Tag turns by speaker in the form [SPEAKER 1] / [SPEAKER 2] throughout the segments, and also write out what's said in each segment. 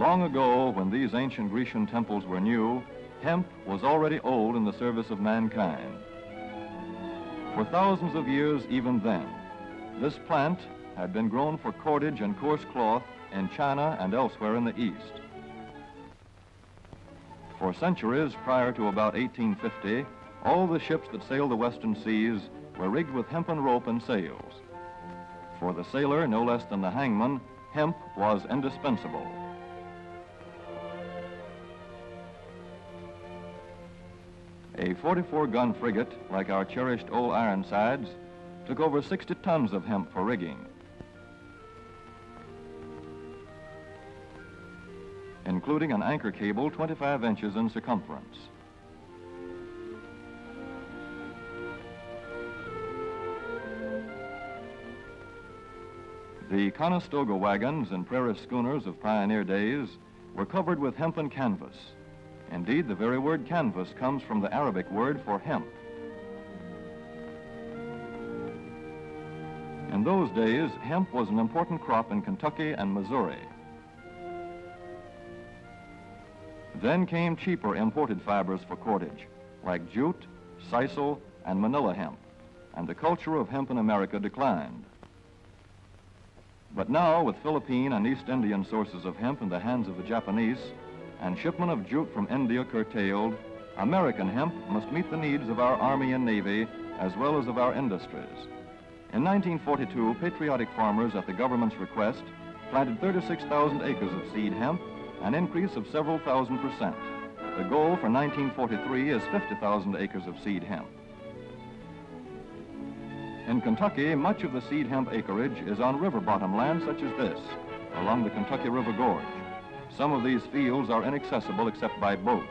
[SPEAKER 1] Long ago, when these ancient Grecian temples were new, hemp was already old in the service of mankind. For thousands of years even then, this plant had been grown for cordage and coarse cloth in China and elsewhere in the East. For centuries prior to about 1850, all the ships that sailed the western seas were rigged with hempen rope and sails. For the sailor, no less than the hangman, hemp was indispensable. A 44-gun frigate, like our cherished old Ironsides, took over 60 tons of hemp for rigging. Including an anchor cable 25 inches in circumference. The Conestoga wagons and prairie schooners of pioneer days were covered with hempen canvas. Indeed, the very word canvas comes from the Arabic word for hemp. In those days, hemp was an important crop in Kentucky and Missouri. Then came cheaper imported fibers for cordage, like jute, sisal, and manila hemp, and the culture of hemp in America declined. But now, with Philippine and East Indian sources of hemp in the hands of the Japanese, and shipment of jute from India curtailed, American hemp must meet the needs of our Army and Navy as well as of our industries. In 1942, patriotic farmers, at the government's request, planted 36,000 acres of seed hemp, an increase of several thousand%. The goal for 1943 is 50,000 acres of seed hemp. In Kentucky, much of the seed hemp acreage is on river bottom land such as this, along the Kentucky River Gorge. Some of these fields are inaccessible except by boat.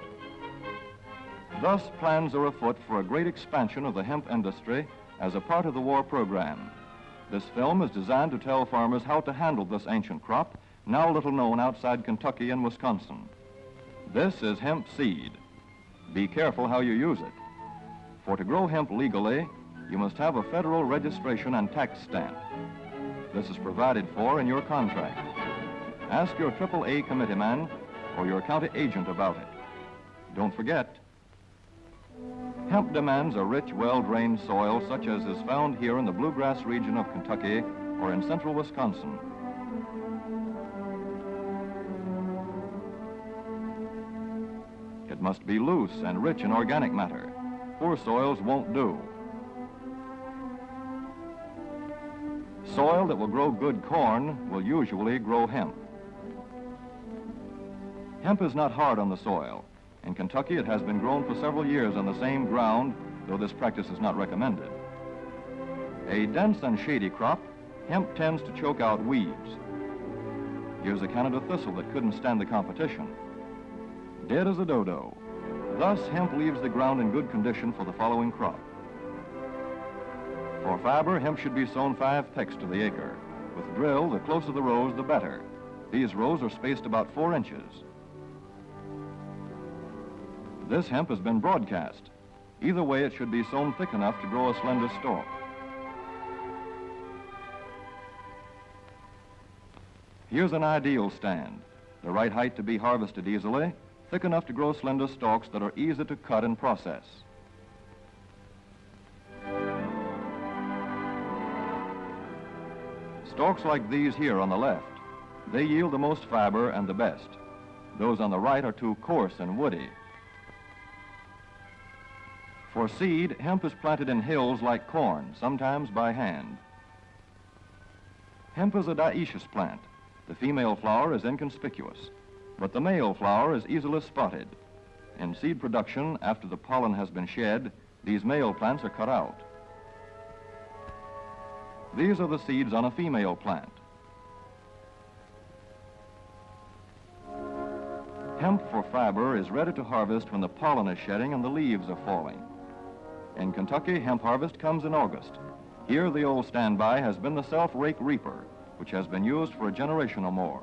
[SPEAKER 1] Thus, plans are afoot for a great expansion of the hemp industry as a part of the war program. This film is designed to tell farmers how to handle this ancient crop, now little known outside Kentucky and Wisconsin. This is hemp seed. Be careful how you use it. For to grow hemp legally, you must have a federal registration and tax stamp. This is provided for in your contract. Ask your AAA committeeman or your county agent about it. Don't forget, hemp demands a rich, well-drained soil such as is found here in the bluegrass region of Kentucky or in central Wisconsin. It must be loose and rich in organic matter. Poor soils won't do. Soil that will grow good corn will usually grow hemp. Hemp is not hard on the soil. In Kentucky, it has been grown for several years on the same ground, though this practice is not recommended. A dense and shady crop, hemp tends to choke out weeds. Here's a Canada thistle that couldn't stand the competition. Dead as a dodo. Thus, hemp leaves the ground in good condition for the following crop. For fiber, hemp should be sown 5 pecks to the acre. With drill, the closer the rows, the better. These rows are spaced about 4 inches. This hemp has been broadcast. Either way, it should be sown thick enough to grow a slender stalk. Here's an ideal stand. The right height to be harvested easily, thick enough to grow slender stalks that are easy to cut and process. Stalks like these here on the left, they yield the most fiber and the best. Those on the right are too coarse and woody. For seed, hemp is planted in hills like corn, sometimes by hand. Hemp is a dioecious plant. The female flower is inconspicuous, but the male flower is easily spotted. In seed production, after the pollen has been shed, these male plants are cut out. These are the seeds on a female plant. Hemp for fiber is ready to harvest when the pollen is shedding and the leaves are falling. In Kentucky, hemp harvest comes in August. Here, the old standby has been the self-rake reaper, which has been used for a generation or more.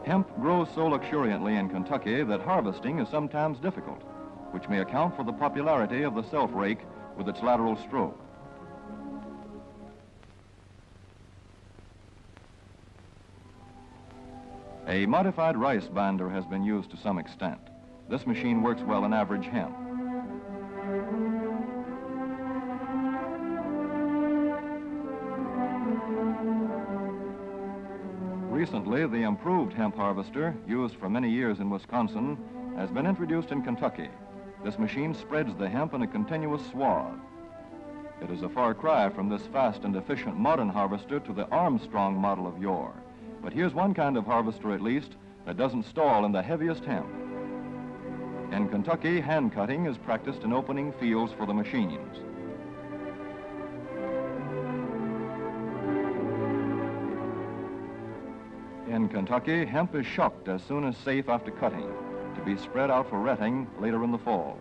[SPEAKER 1] Hemp grows so luxuriantly in Kentucky that harvesting is sometimes difficult, which may account for the popularity of the self-rake with its lateral stroke. A modified rice binder has been used to some extent. This machine works well in average hemp. Recently, the improved hemp harvester, used for many years in Wisconsin, has been introduced in Kentucky. This machine spreads the hemp in a continuous swath. It is a far cry from this fast and efficient modern harvester to the Armstrong model of yore. But here's one kind of harvester, at least, that doesn't stall in the heaviest hemp. In Kentucky, hand cutting is practiced in opening fields for the machines. In Kentucky, hemp is shucked as soon as safe after cutting, to be spread out for retting later in the fall.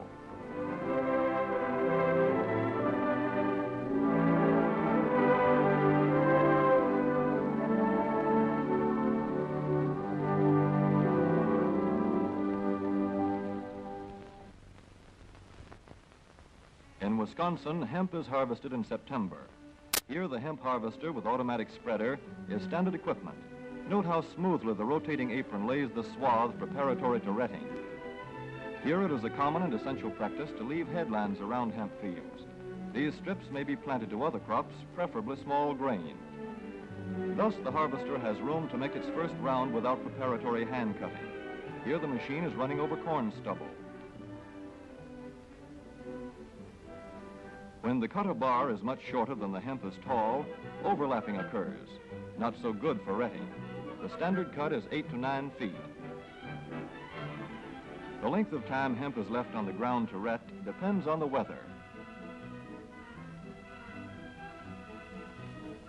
[SPEAKER 1] In Wisconsin, hemp is harvested in September. Here, the hemp harvester with automatic spreader is standard equipment. Note how smoothly the rotating apron lays the swath preparatory to retting. Here it is a common and essential practice to leave headlands around hemp fields. These strips may be planted to other crops, preferably small grain. Thus, the harvester has room to make its first round without preparatory hand cutting. Here the machine is running over corn stubble. When the cutter bar is much shorter than the hemp is tall, overlapping occurs. Not so good for retting. The standard cut is 8 to 9 feet. The length of time hemp is left on the ground to ret depends on the weather.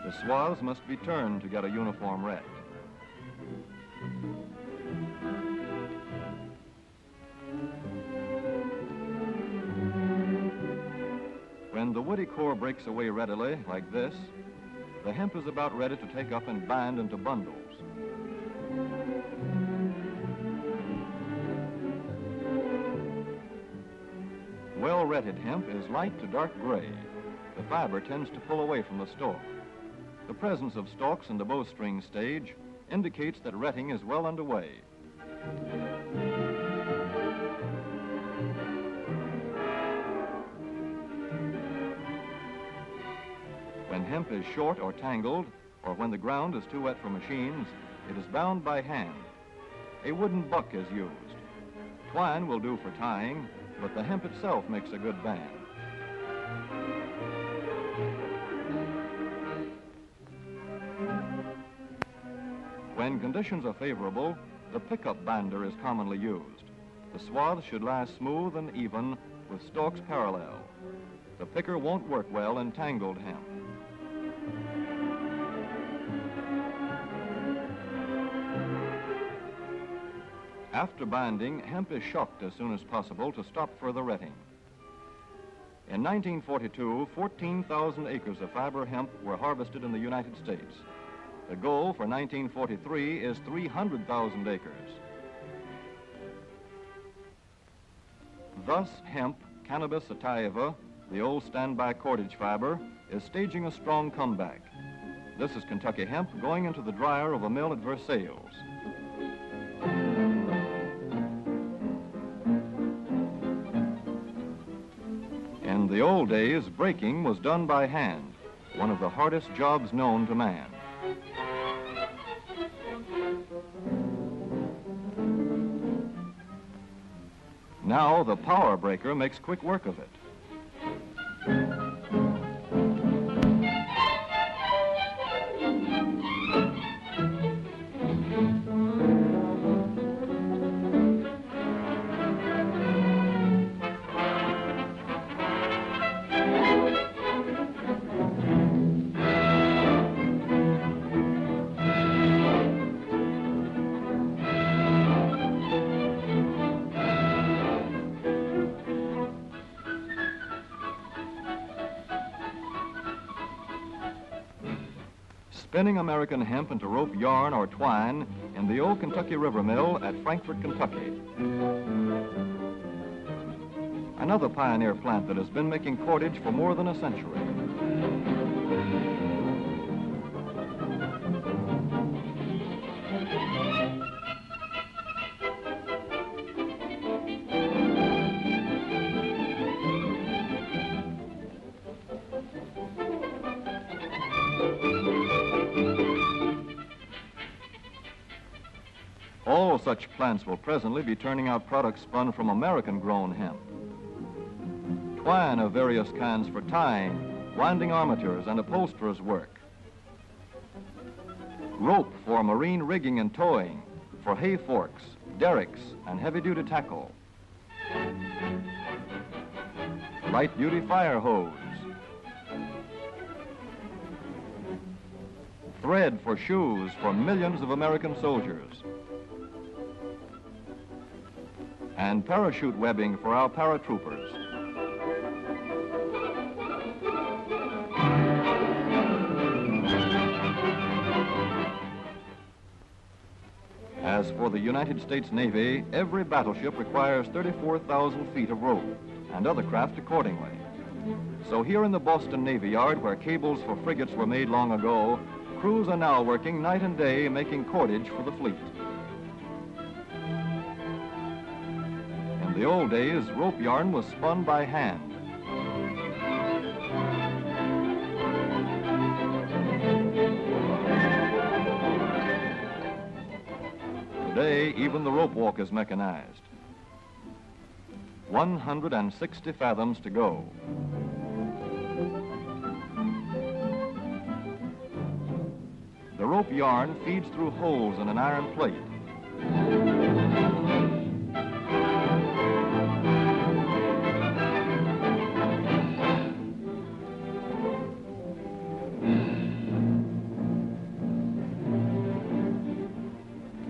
[SPEAKER 1] The swaths must be turned to get a uniform ret. When the woody core breaks away readily, like this, the hemp is about ready to take up and bind into bundles. Well-retted hemp is light to dark gray. The fiber tends to pull away from the stalk. The presence of stalks in the bowstring stage indicates that retting is well underway. When hemp is short or tangled, or when the ground is too wet for machines, it is bound by hand. A wooden buck is used. Twine will do for tying, but the hemp itself makes a good band. When conditions are favorable, the pickup binder is commonly used. The swath should lie smooth and even with stalks parallel. The picker won't work well in tangled hemp. After binding, hemp is shucked as soon as possible to stop further retting. In 1942, 14,000 acres of fiber hemp were harvested in the United States. The goal for 1943 is 300,000 acres. Thus, hemp, Cannabis sativa, the old standby cordage fiber, is staging a strong comeback. This is Kentucky hemp going into the dryer of a mill at Versailles. In the old days, breaking was done by hand, one of the hardest jobs known to man. Now the power breaker makes quick work of it. Spinning American hemp into rope yarn or twine in the old Kentucky River Mill at Frankfort, Kentucky. Another pioneer plant that has been making cordage for more than a century. All such plants will presently be turning out products spun from American-grown hemp. Twine of various kinds for tying, winding armatures, and upholsterers' work. Rope for marine rigging and towing, for hay forks, derricks, and heavy-duty tackle. Light-duty fire hose. Thread for shoes for millions of American soldiers. And parachute webbing for our paratroopers. As for the United States Navy, every battleship requires 34,000 feet of rope, and other craft accordingly. So here in the Boston Navy Yard, where cables for frigates were made long ago, crews are now working night and day making cordage for the fleet. In the old days, rope yarn was spun by hand. Today, even the rope walk is mechanized. 160 fathoms to go. The rope yarn feeds through holes in an iron plate.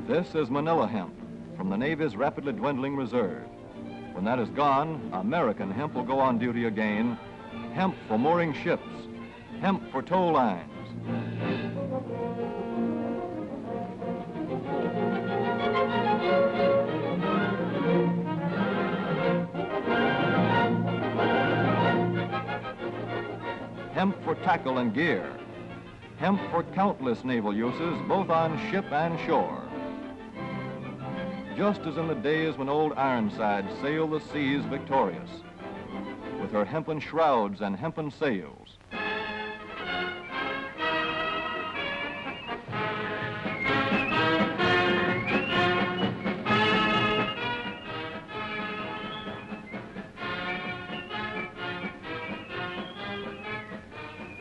[SPEAKER 1] This is Manila hemp from the Navy's rapidly dwindling reserve. When that is gone, American hemp will go on duty again. Hemp for mooring ships, hemp for tow lines. Hemp for tackle and gear. Hemp for countless naval uses, both on ship and shore. Just as in the days when old Ironside sailed the seas victorious, with her hempen shrouds and hempen sails.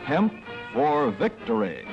[SPEAKER 1] Hemp for victory.